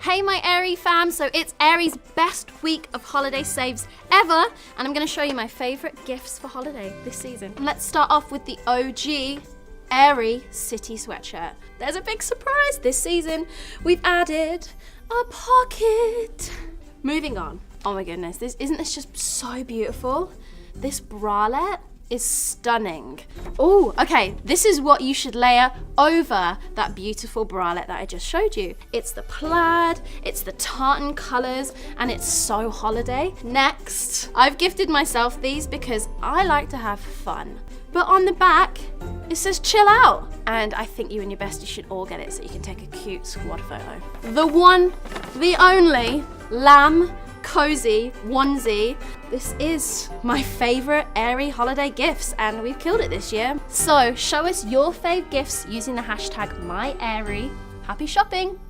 Hey my Aerie fam, so it's Aerie's best week of holiday saves ever, and I'm gonna show you my favorite gifts for holiday this season. Let's start off with the OG Aerie City sweatshirt. There's a big surprise this season. We've added a pocket. Moving on. Oh my goodness, isn't this just so beautiful? This bralette is stunning. Oh, okay, this is what you should layer over that beautiful bralette that I just showed you. It's the plaid, it's the tartan colors, and it's so holiday. Next, I've gifted myself these because I like to have fun. But on the back, it says chill out. And I think you and your bestie should all get it so you can take a cute squad photo. The one, the only, lamb cozy onesie. This is my favorite Aerie holiday gifts and we've killed it this year. So show us your fave gifts using the hashtag #MyAerie. Happy shopping!